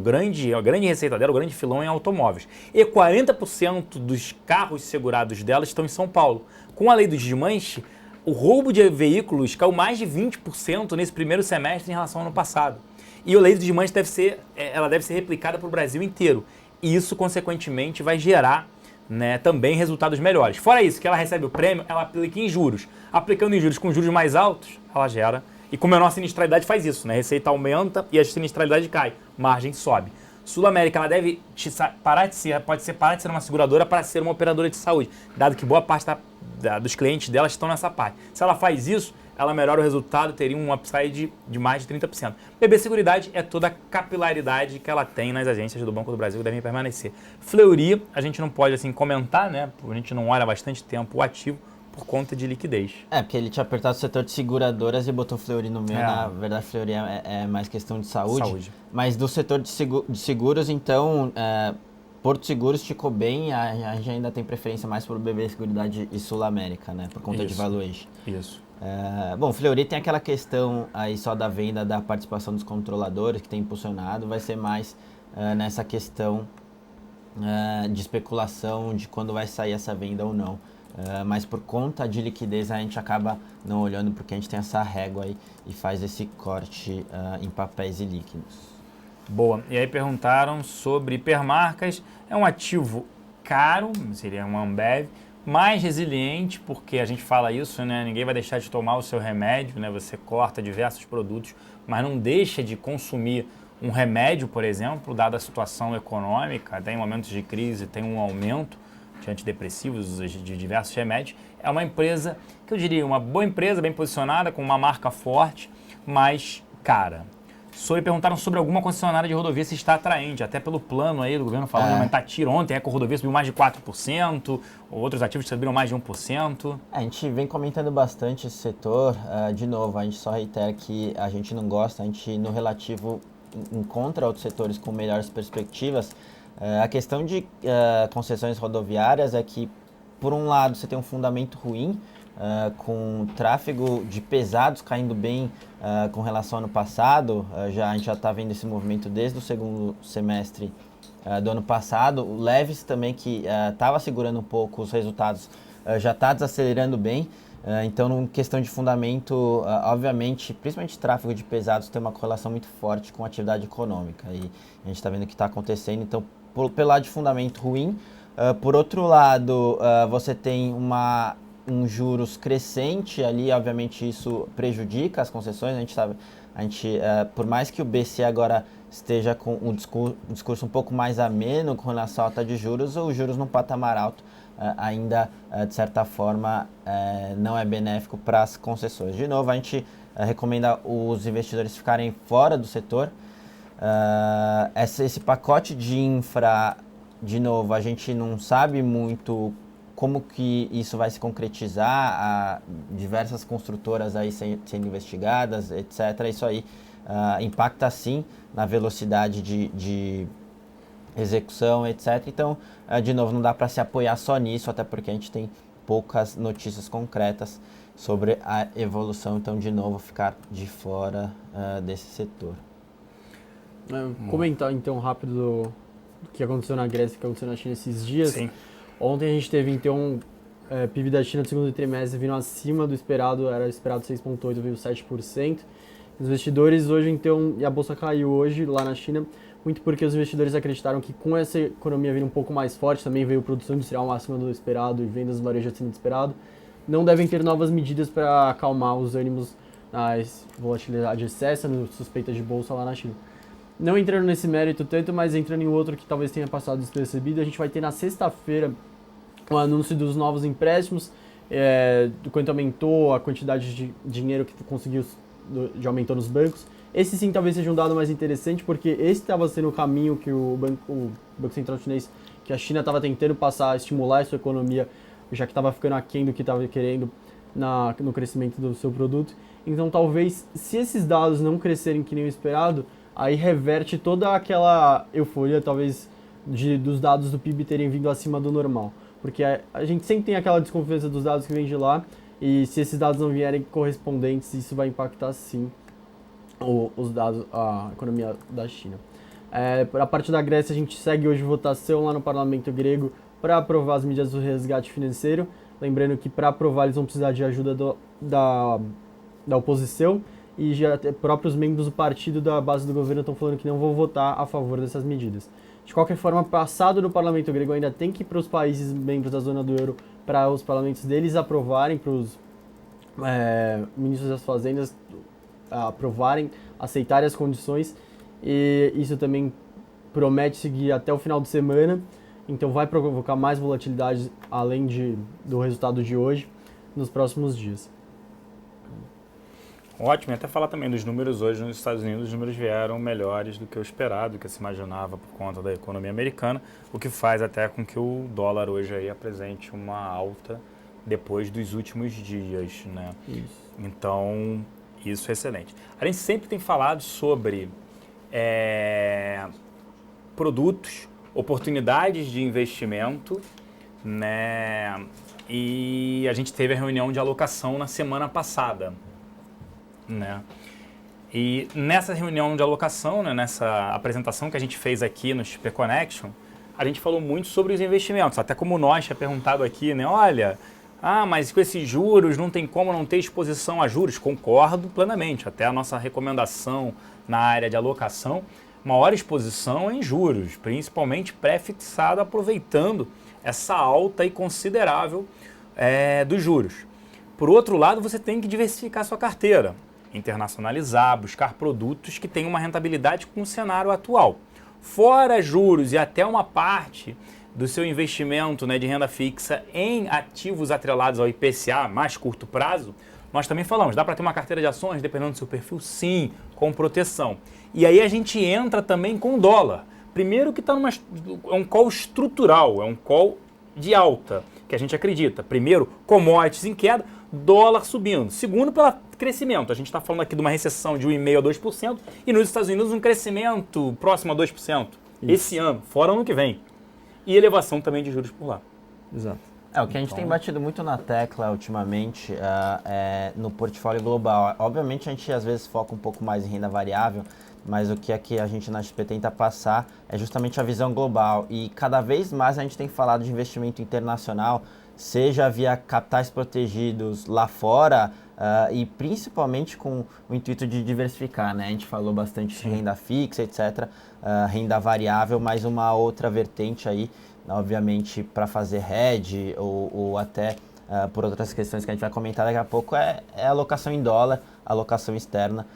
grande receita dela, o grande filão é em automóveis. E 40% dos carros segurados dela estão em São Paulo. Com a lei do desmanche, o roubo de veículos caiu mais de 20% nesse primeiro semestre em relação ao ano passado. E a lei do desmanche deve ser replicada para o Brasil inteiro. E isso, consequentemente, vai gerar, né, também resultados melhores. Fora isso, que ela recebe o prêmio, ela aplica em juros. Aplicando em juros com juros mais altos, ela gera. E como a menor sinistralidade faz isso, né? A receita aumenta e a sinistralidade cai, margem sobe. Sul América, ela pode parar de ser uma seguradora para ser uma operadora de saúde, dado que boa parte dos clientes dela estão nessa parte. Se ela faz isso, ela melhora o resultado, teria um upside de mais de 30%. BB Seguridade é toda a capilaridade que ela tem nas agências do Banco do Brasil que devem permanecer. Fleury, a gente não pode assim comentar, né? A gente não olha há bastante tempo o ativo por conta de liquidez. Porque ele tinha apertado o setor de seguradoras e botou Fleury no meio. Na verdade, Fleury é mais questão de saúde. Mas do setor de seguros, então, Porto Seguro esticou bem, a gente ainda tem preferência mais por BB Seguridade e Sul América, né? Por conta de valuation. Isso. Bom, Fleury tem aquela questão aí só da venda da participação dos controladores que tem impulsionado, vai ser mais nessa questão de especulação de quando vai sair essa venda ou não. Mas por conta de liquidez a gente acaba não olhando porque a gente tem essa régua aí e faz esse corte em papéis e líquidos. Boa. E aí perguntaram sobre hipermarcas. É um ativo caro, seria um Ambev, mais resiliente, porque a gente fala isso, né? Ninguém vai deixar de tomar o seu remédio, né? Você corta diversos produtos, mas não deixa de consumir um remédio, por exemplo, dada a situação econômica, até em momentos de crise tem um aumento de antidepressivos, de diversos remédios. É uma empresa, que eu diria, uma boa empresa, bem posicionada, com uma marca forte, mas cara. Perguntaram sobre alguma concessionária de rodovia se está atraente, até pelo plano aí do governo falando de aumentar tiro. Ontem a Eco-Rodovia subiu mais de 4%, outros ativos subiram mais de 1%. A gente vem comentando bastante esse setor. De novo, a gente só reitera que a gente não gosta, a gente no relativo encontra outros setores com melhores perspectivas. A questão de concessões rodoviárias é que, por um lado, você tem um fundamento ruim, com tráfego de pesados caindo bem com relação ao ano passado. A gente já está vendo esse movimento desde o segundo semestre do ano passado. O Leves também, que estava segurando um pouco os resultados, já está desacelerando bem. Então, em questão de fundamento, obviamente, principalmente tráfego de pesados tem uma correlação muito forte com a atividade econômica. E a gente está vendo o que está acontecendo. Então, pelo lado de fundamento ruim. Por outro lado, você tem um juros crescente ali, obviamente isso prejudica as concessões. A gente por mais que o BC agora esteja com um discurso um pouco mais ameno com relação à taxa de juros, os juros num patamar alto ainda, de certa forma, não é benéfico para as concessões. De novo, a gente recomenda os investidores ficarem fora do setor. Esse pacote de infra, de novo, a gente não sabe muito como que isso vai se concretizar, diversas construtoras aí sendo investigadas, etc. Isso aí impacta sim na velocidade de execução, etc. Então, de novo, não dá para se apoiar só nisso, até porque a gente tem poucas notícias concretas sobre a evolução. Então, de novo, ficar de fora desse setor. Comentar então rápido do que aconteceu na Grécia e o que aconteceu na China esses dias. Sim. Ontem a gente teve, então, PIB da China no segundo trimestre vindo acima do esperado, era esperado 6,8%, veio 7%. Os investidores hoje, então, e a bolsa caiu hoje lá na China, muito porque os investidores acreditaram que com essa economia vindo um pouco mais forte, também veio produção industrial acima do esperado e vendas do varejo acima do esperado, não devem ter novas medidas para acalmar os ânimos na volatilidade excessa, no suspeita de bolsa lá na China. Não entrando nesse mérito tanto, mas entrando em outro que talvez tenha passado despercebido, a gente vai ter na sexta-feira o anúncio dos novos empréstimos, do quanto aumentou a quantidade de dinheiro que conseguiu, aumentou nos bancos. Esse sim talvez seja um dado mais interessante, porque esse estava sendo o caminho que o Banco Central Chinês, que a China estava tentando passar, estimular a sua economia, já que estava ficando aquém do que estava querendo no crescimento do seu produto. Então talvez, se esses dados não crescerem que nem o esperado, aí reverte toda aquela euforia, talvez, dos dados do PIB terem vindo acima do normal. Porque a gente sempre tem aquela desconfiança dos dados que vêm de lá, e se esses dados não vierem correspondentes, isso vai impactar sim os dados, a economia da China. A parte da Grécia, a gente segue hoje votação lá no parlamento grego para aprovar as medidas do resgate financeiro. Lembrando que para aprovar eles vão precisar de ajuda da oposição, e já até próprios membros do partido da base do governo estão falando que não vão votar a favor dessas medidas. De qualquer forma, passado no parlamento grego, ainda tem que ir para os países membros da zona do euro, para os parlamentos deles aprovarem, para os ministros das fazendas aprovarem, aceitarem as condições, e isso também promete seguir até o final de semana, então vai provocar mais volatilidade além do resultado de hoje. nos próximos dias. Ótimo, e até falar também dos números hoje nos Estados Unidos, os números vieram melhores do que o esperado, do que se imaginava por conta da economia americana, o que faz até com que o dólar hoje aí apresente uma alta depois dos últimos dias, né? Isso. Então, isso é excelente. A gente sempre tem falado sobre produtos, oportunidades de investimento, né? E a gente teve a reunião de alocação na semana passada, né? E nessa reunião de alocação, né, nessa apresentação que a gente fez aqui no XP Connection, a gente falou muito sobre os investimentos, até como nós tinha perguntado aqui, né? Olha, mas com esses juros não tem como não ter exposição a juros. Concordo plenamente, até a nossa recomendação na área de alocação, maior exposição em juros, principalmente pré-fixado, aproveitando essa alta e considerável dos juros. Por outro lado, você tem que diversificar sua carteira, internacionalizar, buscar produtos que tenham uma rentabilidade com o cenário atual. Fora juros e até uma parte do seu investimento, né, de renda fixa em ativos atrelados ao IPCA, mais curto prazo, nós também falamos, dá para ter uma carteira de ações, dependendo do seu perfil, sim, com proteção. E aí a gente entra também com o dólar. Primeiro que é um call estrutural, é um call de alta, que a gente acredita. Primeiro, commodities em queda, dólar subindo. Segundo, pelo crescimento. A gente está falando aqui de uma recessão de 1,5% a 2% e nos Estados Unidos um crescimento próximo a 2%. Esse ano, fora ano que vem. E elevação também de juros por lá. Exato. O que a gente tem batido muito na tecla ultimamente no portfólio global. Obviamente a gente às vezes foca um pouco mais em renda variável, mas o que aqui a gente na XP tenta passar é justamente a visão global. E cada vez mais a gente tem falado de investimento internacional, seja via capitais protegidos lá fora e principalmente com o intuito de diversificar, né? A gente falou bastante de renda fixa, etc., renda variável, mas uma outra vertente aí, obviamente, para fazer hedge ou até por outras questões que a gente vai comentar daqui a pouco, é alocação em dólar, alocação externa,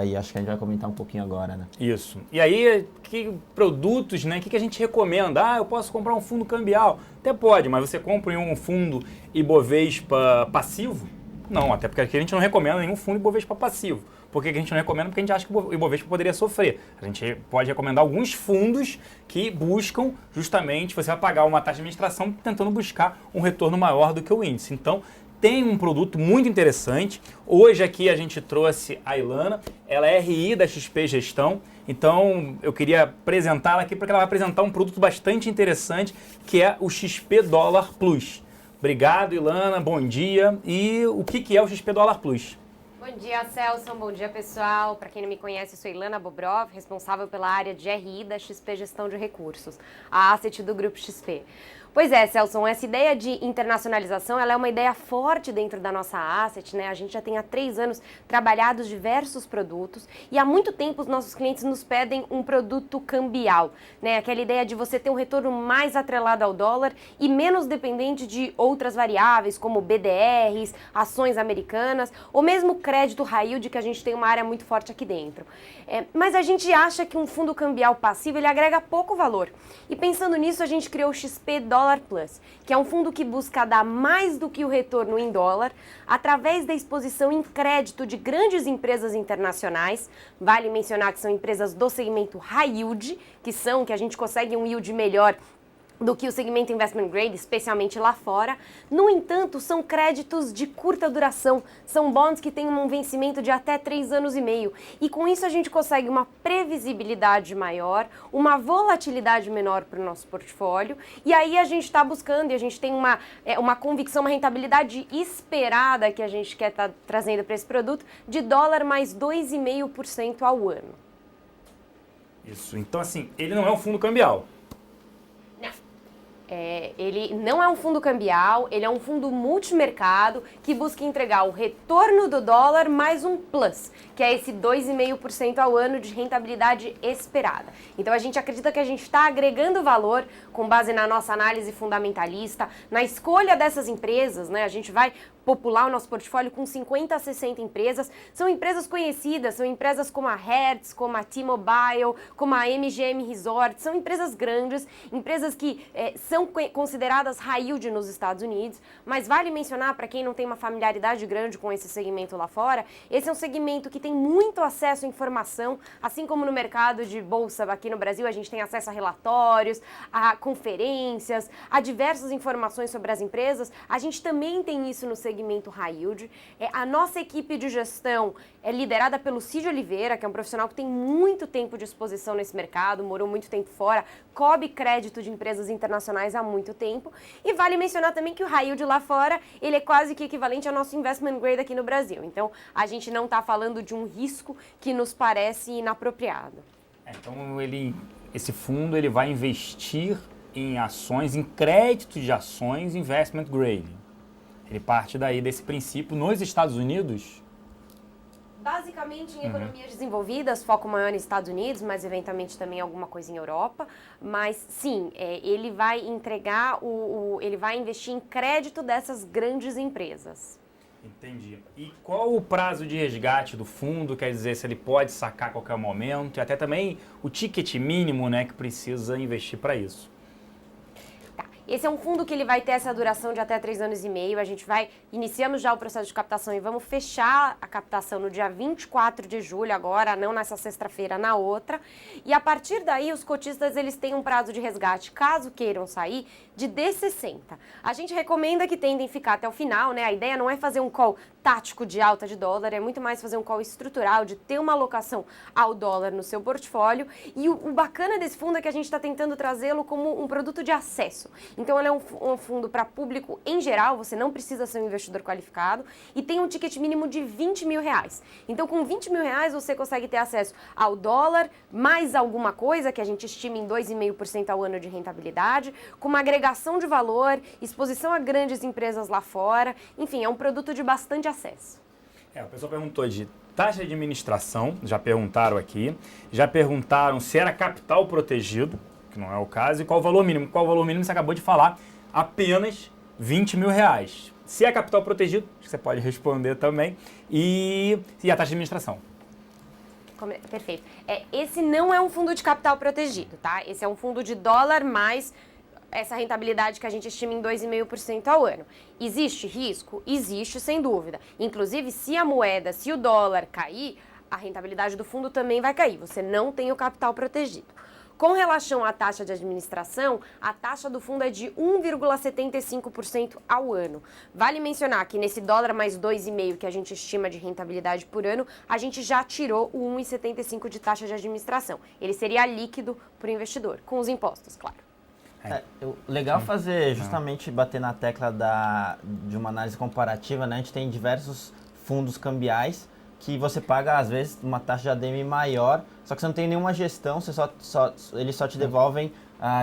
e acho que a gente vai comentar um pouquinho agora, né? Isso. E aí, que produtos, né? O que a gente recomenda? Eu posso comprar um fundo cambial? Até pode, mas você compra um fundo Ibovespa passivo? Não, até porque aqui a gente não recomenda nenhum fundo Ibovespa passivo. Por que a gente não recomenda? Porque a gente acha que o Ibovespa poderia sofrer. A gente pode recomendar alguns fundos que buscam justamente, você vai pagar uma taxa de administração tentando buscar um retorno maior do que o índice. Então, tem um produto muito interessante. Hoje aqui a gente trouxe a Ilana, ela é RI da XP Gestão. Então, eu queria apresentá-la aqui porque ela vai apresentar um produto bastante interessante, que é o XP Dólar Plus. Obrigado, Ilana, bom dia. E o que é o XP Dólar Plus? Bom dia, Celso. Bom dia, pessoal. Para quem não me conhece, eu sou Ilana Bobrov, responsável pela área de RI da XP Gestão de Recursos, a asset do Grupo XP. Pois é, Celso, essa ideia de internacionalização, ela é uma ideia forte dentro da nossa asset, né? A gente já tem há 3 anos trabalhado diversos produtos e há muito tempo os nossos clientes nos pedem um produto cambial, né? Aquela ideia de você ter um retorno mais atrelado ao dólar e menos dependente de outras variáveis, como BDRs, ações americanas ou mesmo crédito high yield, que a gente tem uma área muito forte aqui dentro. Mas a gente acha que um fundo cambial passivo, ele agrega pouco valor. E pensando nisso, a gente criou o XP Dollar Plus, que é um fundo que busca dar mais do que o retorno em dólar através da exposição em crédito de grandes empresas internacionais. Vale mencionar que são empresas do segmento high yield, que a gente consegue um yield melhor do que o segmento investment grade, especialmente lá fora. No entanto, são créditos de curta duração, são bonds que têm um vencimento de até 3 anos e meio. E com isso a gente consegue uma previsibilidade maior, uma volatilidade menor para o nosso portfólio. E aí a gente está buscando, e a gente tem uma convicção, uma rentabilidade esperada que a gente quer estar trazendo para esse produto, de dólar mais 2,5% ao ano. Isso, então assim, ele não é um fundo cambial. Ele não é um fundo cambial, ele é um fundo multimercado que busca entregar o retorno do dólar mais um plus, que é esse 2,5% ao ano de rentabilidade esperada. Então a gente acredita que a gente está agregando valor com base na nossa análise fundamentalista, na escolha dessas empresas, né? A gente vai popular o nosso portfólio com 50 a 60 empresas. São empresas conhecidas, são empresas como a Hertz, como a T-Mobile, como a MGM Resort. São empresas grandes, empresas que são são consideradas high yield nos Estados Unidos, mas vale mencionar, para quem não tem uma familiaridade grande com esse segmento lá fora, esse é um segmento que tem muito acesso à informação, assim como no mercado de bolsa aqui no Brasil, a gente tem acesso a relatórios, a conferências, a diversas informações sobre as empresas, a gente também tem isso no segmento high yield. A nossa equipe de gestão é liderada pelo Cid Oliveira, que é um profissional que tem muito tempo de exposição nesse mercado, morou muito tempo fora, cobre crédito de empresas internacionais há muito tempo. E vale mencionar também que o high yield lá fora, ele é quase que equivalente ao nosso investment grade aqui no Brasil. Então, a gente não está falando de um risco que nos parece inapropriado. Então, esse fundo ele vai investir em ações, em crédito de ações investment grade. Ele parte daí desse princípio nos Estados Unidos. Basicamente em economias desenvolvidas, foco maior nos Estados Unidos, mas eventualmente também alguma coisa em Europa. Mas sim, ele vai entregar, ele vai investir em crédito dessas grandes empresas. Entendi. E qual o prazo de resgate do fundo? Quer dizer, se ele pode sacar a qualquer momento e até também o ticket mínimo, né, que precisa investir para isso. Esse é um fundo que ele vai ter essa duração de até 3 anos e meio. Iniciamos já o processo de captação e vamos fechar a captação no dia 24 de julho agora, não nessa sexta-feira, na outra. E a partir daí, os cotistas eles têm um prazo de resgate, caso queiram sair, de D60. A gente recomenda que tentem ficar até o final, né? A ideia não é fazer um call tático de alta de dólar, é muito mais fazer um call estrutural, de ter uma alocação ao dólar no seu portfólio. E o bacana desse fundo é que a gente está tentando trazê-lo como um produto de acesso. Então, ele é um fundo para público em geral, você não precisa ser um investidor qualificado e tem um ticket mínimo de R$20 mil. Então, com R$20 mil você consegue ter acesso ao dólar, mais alguma coisa que a gente estima em 2,5% ao ano de rentabilidade, com uma agregação de valor, exposição a grandes empresas lá fora. Enfim, é um produto de bastante acesso. O pessoal perguntou de taxa de administração, já perguntaram aqui, já perguntaram se era capital protegido, que não é o caso, e qual o valor mínimo. Qual o valor mínimo você acabou de falar? Apenas R$20 mil. Se é capital protegido, acho que você pode responder também, e a taxa de administração. Perfeito. Esse não é um fundo de capital protegido, tá? Esse é um fundo de dólar mais essa rentabilidade que a gente estima em 2,5% ao ano. Existe risco? Existe, sem dúvida. Inclusive, se o dólar cair, a rentabilidade do fundo também vai cair. Você não tem o capital protegido. Com relação à taxa de administração, a taxa do fundo é de 1,75% ao ano. Vale mencionar que nesse dólar mais 2,5% que a gente estima de rentabilidade por ano, a gente já tirou o 1,75% de taxa de administração. Ele seria líquido para o investidor, com os impostos, claro. Legal fazer justamente bater na tecla de uma análise comparativa, né? A gente tem diversos fundos cambiais que você paga, às vezes, uma taxa de ADM maior, só que você não tem nenhuma gestão, eles só te devolvem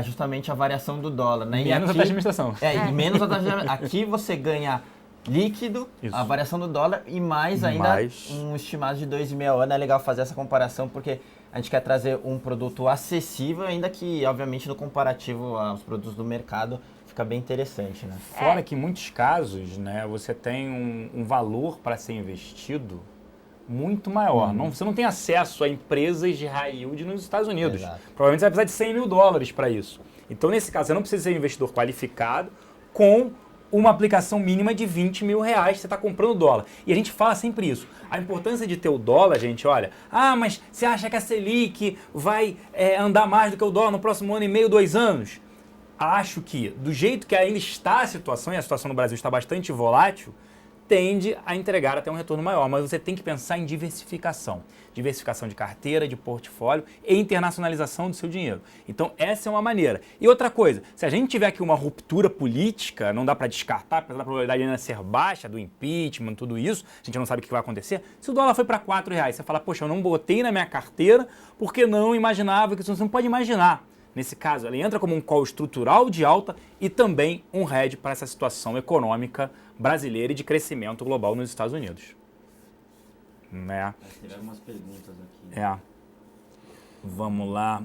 justamente a variação do dólar, né? Menos a taxa de administração. E menos a taxa de administração. Aqui você ganha líquido, isso, a variação do dólar e mais ainda um estimado de 2,5 ao ano. É legal fazer essa comparação porque a gente quer trazer um produto acessível, ainda que, obviamente, no comparativo aos produtos do mercado, fica bem interessante, né? Fora que em muitos casos, né, você tem um valor para ser investido muito maior. Você não tem acesso a empresas de high yield nos Estados Unidos. Exato. Provavelmente você vai precisar de $100 mil para isso. Então, nesse caso, você não precisa ser um investidor qualificado com uma aplicação mínima de R$20 mil, você está comprando dólar. E a gente fala sempre isso. A importância de ter o dólar, gente, olha, mas você acha que a Selic vai andar mais do que o dólar no próximo ano e meio, 2 anos? Acho que, do jeito que ainda está a situação, e a situação no Brasil está bastante volátil, tende a entregar até um retorno maior, mas você tem que pensar em diversificação. Diversificação de carteira, de portfólio e internacionalização do seu dinheiro. Então, essa é uma maneira. E outra coisa, se a gente tiver aqui uma ruptura política, não dá para descartar, apesar da probabilidade ainda ser baixa, do impeachment, tudo isso, a gente não sabe o que vai acontecer. Se o dólar foi para R$4, você fala, poxa, eu não botei na minha carteira porque não imaginava que isso. Você não pode imaginar. Nesse caso, ela entra como um call estrutural de alta e também um hedge para essa situação econômica brasileira e de crescimento global nos Estados Unidos. Teve algumas perguntas aqui. Vamos lá.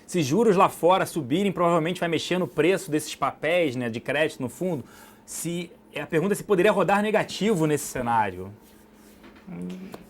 Se juros lá fora subirem, provavelmente vai mexer no preço desses papéis, né, de crédito no fundo. A pergunta é se poderia rodar negativo nesse cenário.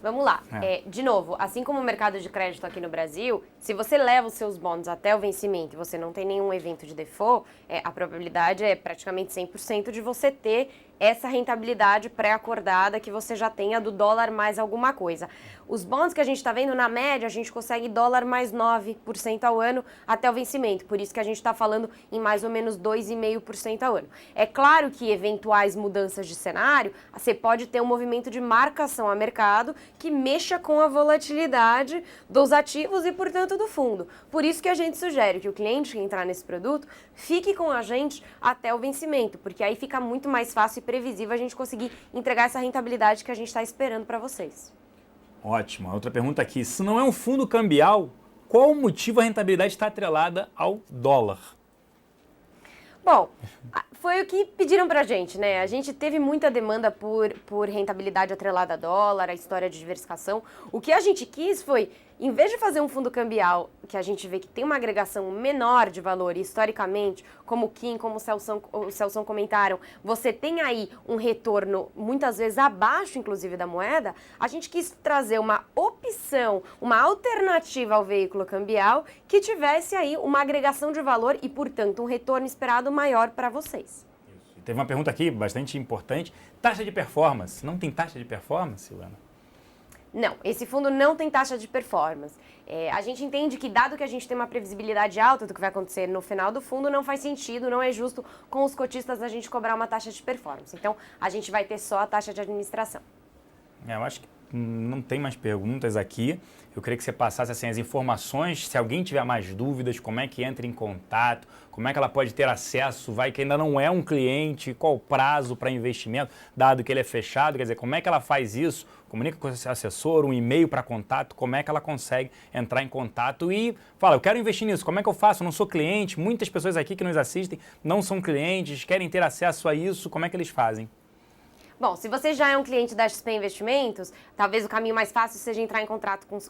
Vamos lá. De novo, assim como o mercado de crédito aqui no Brasil, se você leva os seus bônus até o vencimento e você não tem nenhum evento de default, a probabilidade é praticamente 100% de você ter essa rentabilidade pré-acordada que você já tenha do dólar mais alguma coisa. Os bônus que a gente está vendo, na média, a gente consegue dólar mais 9% ao ano até o vencimento. Por isso que a gente está falando em mais ou menos 2,5% ao ano. É claro que eventuais mudanças de cenário, você pode ter um movimento de marcação a mercado que mexa com a volatilidade dos ativos e, portanto, do fundo. Por isso que a gente sugere que o cliente que entrar nesse produto fique com a gente até o vencimento, porque aí fica muito mais fácil e previsível a gente conseguir entregar essa rentabilidade que a gente está esperando para vocês. Ótimo. Outra pergunta aqui. Se não é um fundo cambial, qual o motivo a rentabilidade está atrelada ao dólar? Bom, foi o que pediram pra gente, né? A gente teve muita demanda por rentabilidade atrelada a dólar, a história de diversificação. O que a gente quis foi, em vez de fazer um fundo cambial, que a gente vê que tem uma agregação menor de valor, e historicamente, como o Kim, como o Celson comentaram, você tem aí um retorno muitas vezes abaixo, inclusive, da moeda, a gente quis trazer uma opção, uma alternativa ao veículo cambial que tivesse aí uma agregação de valor e, portanto, um retorno esperado maior para vocês. Teve uma pergunta aqui bastante importante. Taxa de performance. Não tem taxa de performance, Ilana? Não, esse fundo não tem taxa de performance. A gente entende que, dado que a gente tem uma previsibilidade alta do que vai acontecer no final do fundo, não faz sentido, não é justo com os cotistas a gente cobrar uma taxa de performance. Então, a gente vai ter só a taxa de administração. Eu acho que não tem mais perguntas aqui. Eu queria que você passasse assim, as informações, se alguém tiver mais dúvidas, como é que entra em contato, como é que ela pode ter acesso, vai que ainda não é um cliente, qual o prazo para investimento, dado que ele é fechado, quer dizer, como é que ela faz isso, comunica com o assessor, um e-mail para contato, como é que ela consegue entrar em contato e fala, eu quero investir nisso, como é que eu faço? Eu não sou cliente, muitas pessoas aqui que nos assistem não são clientes, querem ter acesso a isso, como é que eles fazem? Bom, se você já é um cliente da XP Investimentos, talvez o caminho mais fácil seja entrar em contato com o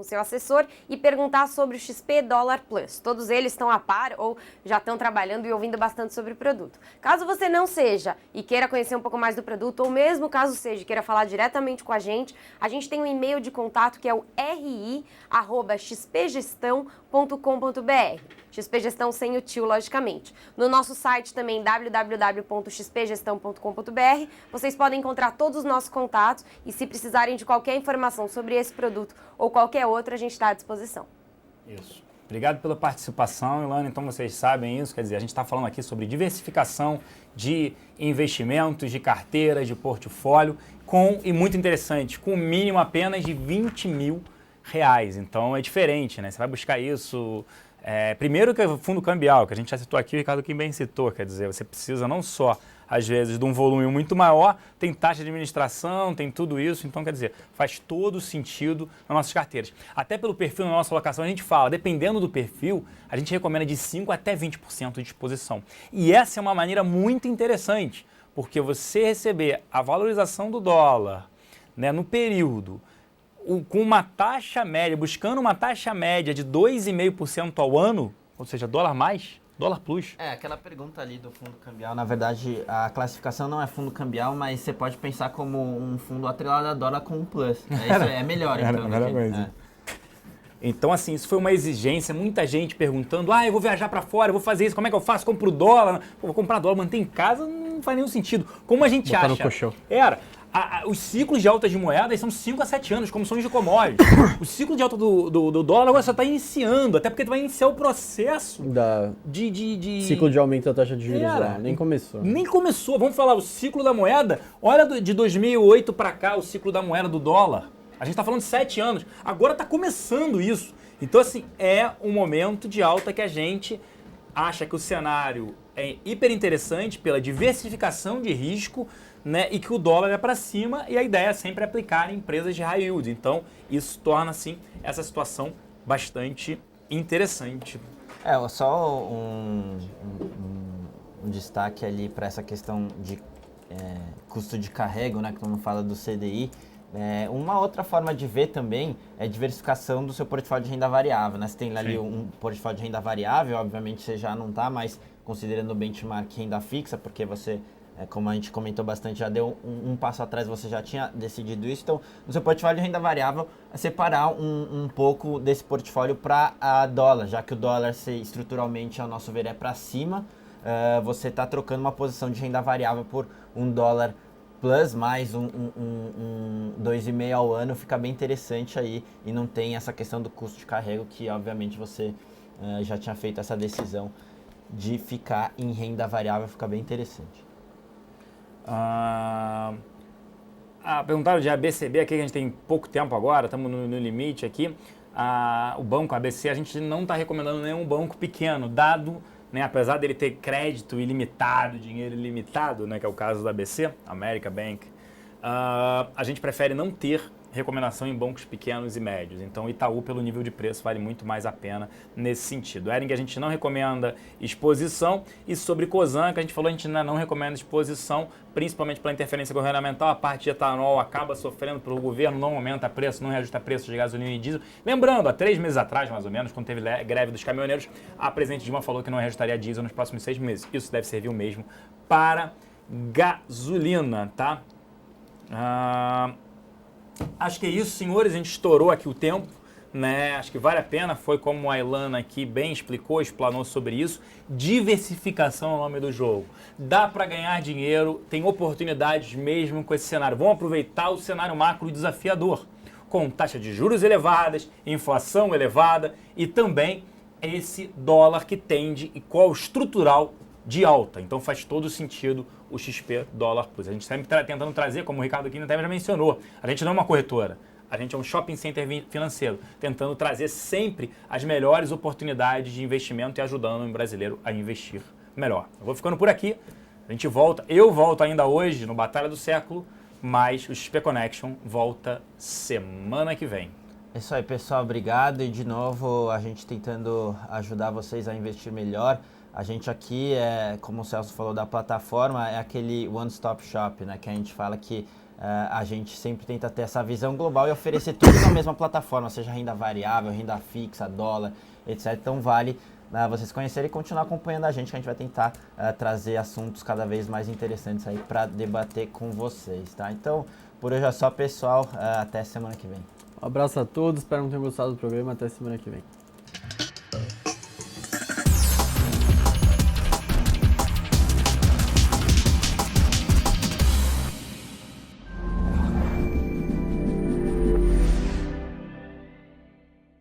seu assessor e perguntar sobre o XP Dollar Plus. Todos eles estão a par ou já estão trabalhando e ouvindo bastante sobre o produto. Caso você não seja e queira conhecer um pouco mais do produto, ou mesmo caso seja e queira falar diretamente com a gente tem um e-mail de contato que é o ri@xpgestão.com.br. XP Gestão sem o tio, logicamente. No nosso site também, www.xpgestão.com.br, vocês podem encontrar todos os nossos contatos e se precisarem de qualquer informação sobre esse produto ou qualquer outro, a gente está à disposição. Isso. Obrigado pela participação, Ilana. Então vocês sabem isso, quer dizer, a gente está falando aqui sobre diversificação de investimentos, de carteiras, de portfólio, e muito interessante, com o mínimo apenas de R$20 mil. Então é diferente, né? Você vai buscar isso... primeiro que é o fundo cambial, que a gente já citou aqui, o Ricardo Kim bem citou, quer dizer, você precisa não só, às vezes, de um volume muito maior, tem taxa de administração, tem tudo isso, então, quer dizer, faz todo sentido nas nossas carteiras. Até pelo perfil na nossa alocação, a gente fala, dependendo do perfil, a gente recomenda de 5% até 20% de exposição. E essa é uma maneira muito interessante, porque você receber a valorização do dólar, né, no período, com uma taxa média, buscando uma taxa média de 2,5% ao ano, ou seja, dólar mais, dólar plus. Aquela pergunta ali do fundo cambial, na verdade, a classificação não é fundo cambial, mas você pode pensar como um fundo atrelado a dólar com um plus. É melhor, então. Então, assim, isso foi uma exigência, muita gente perguntando, eu vou viajar para fora, eu vou fazer isso, como é que eu faço? Compro dólar, vou comprar dólar, manter em casa, não faz nenhum sentido. Como a gente botar acha? No colchão. Os ciclos de altas de moedas são 5 a 7 anos, como são os de commodities. O ciclo de alta do dólar agora só está iniciando, até porque vai iniciar o processo de ciclo de aumento da taxa de juros lá. Nem começou. Nem começou. Vamos falar, o ciclo da moeda, olha de 2008 para cá, o ciclo da moeda do dólar. A gente está falando de 7 anos. Agora está começando isso. Então, assim, é um momento de alta que a gente acha que o cenário é hiper interessante pela diversificação de risco, né, e que o dólar é para cima e a ideia é sempre aplicar em empresas de high yield. Então, isso torna, assim, essa situação bastante interessante. Só um destaque ali para essa questão de custo de carrego, né, que todo mundo fala do CDI. Uma outra forma de ver também é a diversificação do seu portfólio de renda variável, né? Você tem ali um portfólio de renda variável, obviamente você já não está mais considerando o benchmark renda fixa, porque você como a gente comentou bastante, já deu um passo atrás, você já tinha decidido isso. Então, no seu portfólio de renda variável, separar um pouco desse portfólio para dólar, já que o dólar, estruturalmente, ao nosso ver, é para cima. Você está trocando uma posição de renda variável por $1 plus mais 2,5 ao ano, fica bem interessante aí e não tem essa questão do custo de carrego que obviamente você já tinha feito essa decisão de ficar em renda variável, fica bem interessante. Perguntaram de ABCB aqui, que a gente tem pouco tempo agora, estamos no limite aqui. O banco ABC, a gente não está recomendando nenhum banco pequeno, dado, né, apesar dele ter crédito ilimitado, dinheiro ilimitado, né, que é o caso da ABC, America Bank, a gente prefere não ter recomendação em bancos pequenos e médios. Então, Itaú, pelo nível de preço, vale muito mais a pena nesse sentido. Hering, a gente não recomenda exposição. E sobre Cosan, que a gente falou, a gente ainda não recomenda exposição, principalmente pela interferência governamental. A parte de etanol acaba sofrendo pelo governo, não aumenta preço, não reajusta preço de gasolina e diesel. Lembrando, há 3 meses atrás, mais ou menos, quando teve greve dos caminhoneiros, a presidente Dilma falou que não reajustaria diesel nos próximos 6 meses. Isso deve servir o mesmo para gasolina, tá? Acho que é isso, senhores, a gente estourou aqui o tempo, né? Acho que vale a pena, foi como a Ilana aqui bem explicou, explanou sobre isso. Diversificação é o nome do jogo. Dá para ganhar dinheiro, tem oportunidades mesmo com esse cenário. Vamos aproveitar o cenário macro desafiador, com taxa de juros elevadas, inflação elevada e também esse dólar que tende e qual estrutural de alta. Então faz todo sentido o XP dólar plus. A gente sempre está tentando trazer, como o Ricardo aqui até já mencionou, a gente não é uma corretora, a gente é um shopping center financeiro, tentando trazer sempre as melhores oportunidades de investimento e ajudando o brasileiro a investir melhor. Eu vou ficando por aqui, a gente volta, eu volto ainda hoje no Batalha do Século, mas o XP Connection volta semana que vem. É isso aí, pessoal, obrigado e de novo a gente tentando ajudar vocês a investir melhor. A gente aqui, como o Celso falou da plataforma, é aquele one-stop shop, né? Que a gente fala que a gente sempre tenta ter essa visão global e oferecer tudo na mesma plataforma, seja renda variável, renda fixa, dólar, etc. Então vale vocês conhecerem e continuar acompanhando a gente, que a gente vai tentar trazer assuntos cada vez mais interessantes aí para debater com vocês, tá? Então, por hoje é só, pessoal. Até semana que vem. Um abraço a todos, espero que tenham gostado do programa. Até semana que vem.